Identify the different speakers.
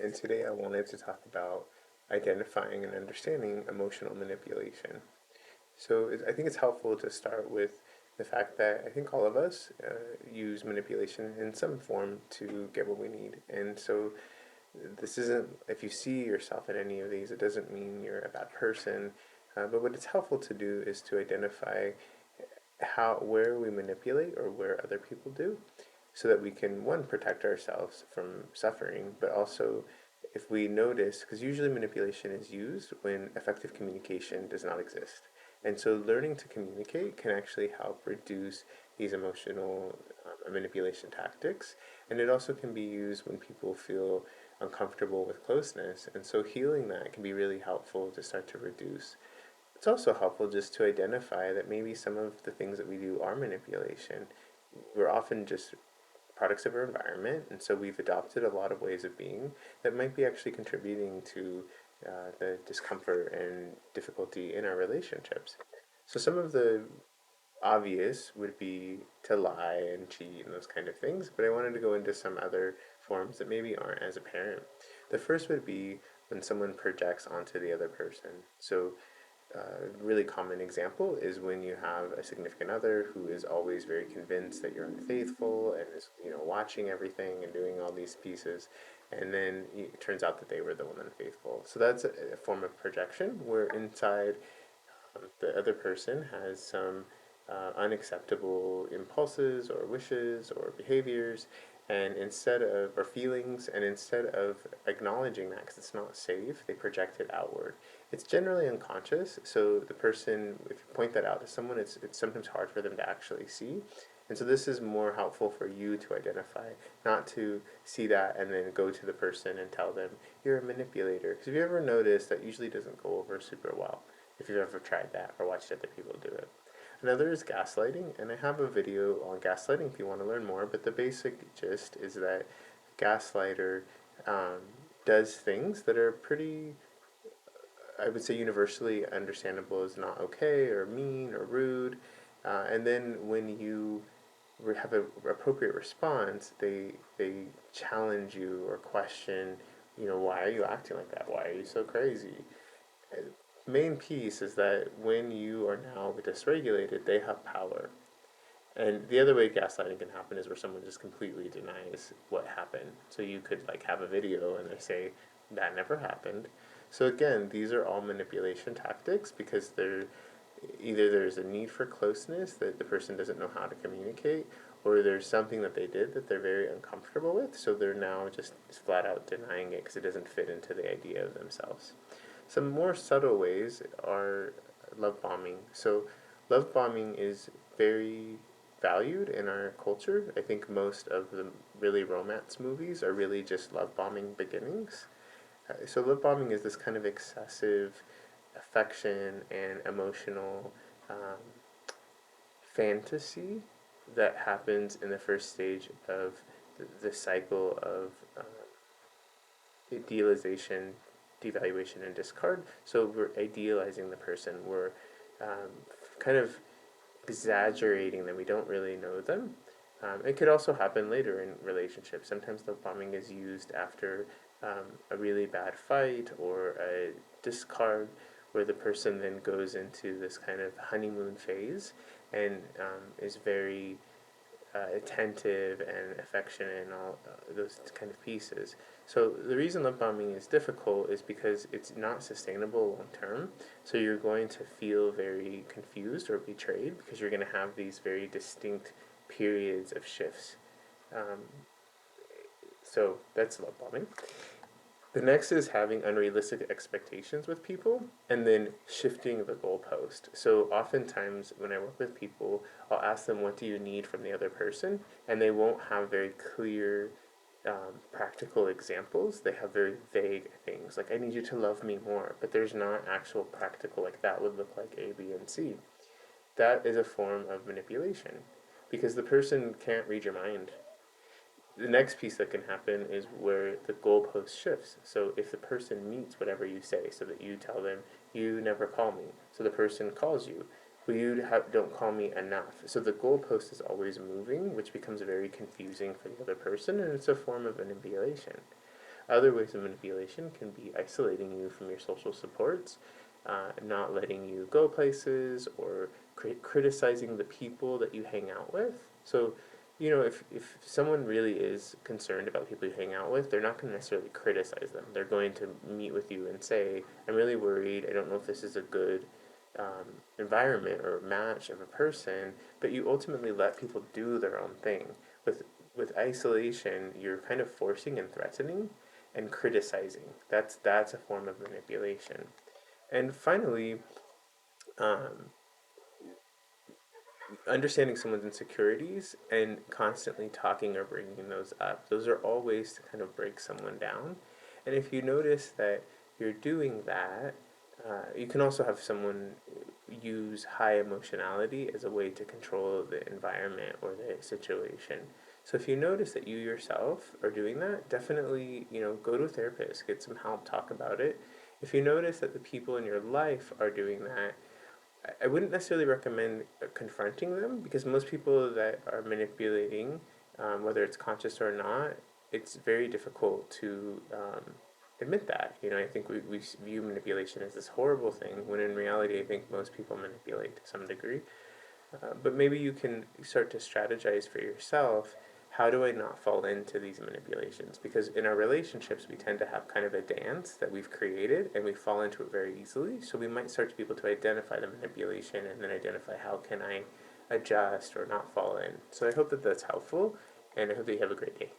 Speaker 1: and today I wanted to talk about identifying and understanding emotional manipulation. I think it's helpful to start with the fact that I think all of us use manipulation in some form to get what we need. And so this isn't, if you see yourself in any of these, it doesn't mean you're a bad person. But what it's helpful to do is to identify where we manipulate or where other people do, so that we can, one, protect ourselves from suffering, but also if we notice, because usually manipulation is used when effective communication does not exist. And so learning to communicate can actually help reduce these emotional manipulation tactics. And it also can be used when people feel uncomfortable with closeness. And so healing that can be really helpful to start to reduce. It's also helpful just to identify that maybe some of the things that we do are manipulation. We're often just products of our environment, and so we've adopted a lot of ways of being that might be actually contributing to the discomfort and difficulty in our relationships. So some of the obvious would be to lie and cheat and those kind of things, but I wanted to go into some other forms that maybe aren't as apparent. The first would be when someone projects onto the other person. So a really common example is when you have a significant other who is always very convinced that you're unfaithful and is, watching everything and doing all these pieces, and then it turns out that they were the one unfaithful. So that's a form of projection where inside the other person has some unacceptable impulses or wishes or behaviors, and instead of, or feelings, and instead of acknowledging that because it's not safe, they project it outward. It's generally unconscious, so the person, if you point that out to someone, it's sometimes hard for them to actually see. And so this is more helpful for you to identify, not to see that and then go to the person and tell them you're a manipulator. Because if you ever notice, that usually doesn't go over super well if you've ever tried that or watched other people do it. Another is gaslighting, and I have a video on gaslighting if you want to learn more, but the basic gist is that gaslighter um, does things that are pretty, I would say, universally understandable as not okay or mean or rude. And then when you have an appropriate response, they challenge you or question, why are you acting like that? Why are you so crazy? Main piece is that when you are now dysregulated, they have power. And the other way gaslighting can happen is where someone just completely denies what happened. So you could like have a video and they say that never happened. So again, these are all manipulation tactics because they're either there's a need for closeness that the person doesn't know how to communicate, or there's something that they did that they're very uncomfortable with, so they're now just flat out denying it because it doesn't fit into the idea of themselves. Some more subtle ways are love bombing. So, love bombing is very valued in our culture. I think most of the really romance movies are really just love bombing beginnings. So, love bombing is this kind of excessive affection and emotional um, fantasy that happens in the first stage of the cycle of idealization, devaluation, and discard. So we're idealizing the person. We're kind of exaggerating them. We don't really know them. It could also happen later in relationships. Sometimes love bombing is used after a really bad fight or a discard, where the person then goes into this kind of honeymoon phase and is very attentive and affectionate and all those kind of pieces. So the reason love bombing is difficult is because it's not sustainable long term. So you're going to feel very confused or betrayed because you're going to have these very distinct periods of shifts. Um, so that's love bombing. The next is having unrealistic expectations with people and then shifting the goalpost. So oftentimes when I work with people, I'll ask them, what do you need from the other person? And they won't have very clear practical examples. They have very vague things like, I need you to love me more, but there's not actual practical, like that would look like A, B, and C. That is a form of manipulation because the person can't read your mind. The next piece that can happen is where the goalpost shifts. So if the person meets whatever you say, so that you tell them, you never call me, so the person calls you, but don't call me enough. So the goalpost is always moving, which becomes very confusing for the other person, and it's a form of manipulation. Other ways of manipulation can be isolating you from your social supports, not letting you go places, or criticizing the people that you hang out with. So, if someone really is concerned about people you hang out with, they're not going to necessarily criticize them. They're going to meet with you and say, I'm really worried. I don't know if this is a good environment or match of a person, but you ultimately let people do their own thing. With with isolation, you're kind of forcing and threatening and criticizing. That's a form of manipulation. And finally, um, understanding someone's insecurities and constantly talking or bringing those up. Those are all ways to kind of break someone down. And if you notice that you're doing that, you can also have someone use high emotionality as a way to control the environment or the situation. So if you notice that you yourself are doing that, definitely, go to a therapist, get some help, talk about it. If you notice that the people in your life are doing that, I wouldn't necessarily recommend confronting them, because most people that are manipulating, whether it's conscious or not, it's very difficult to admit that. I think we view manipulation as this horrible thing, when in reality, I think most people manipulate to some degree. But maybe you can start to strategize for yourself. How do I not fall into these manipulations? Because in our relationships, we tend to have kind of a dance that we've created, and we fall into it very easily. So we might start to be able to identify the manipulation and then identify how can I adjust or not fall in. So I hope that that's helpful, and I hope that you have a great day.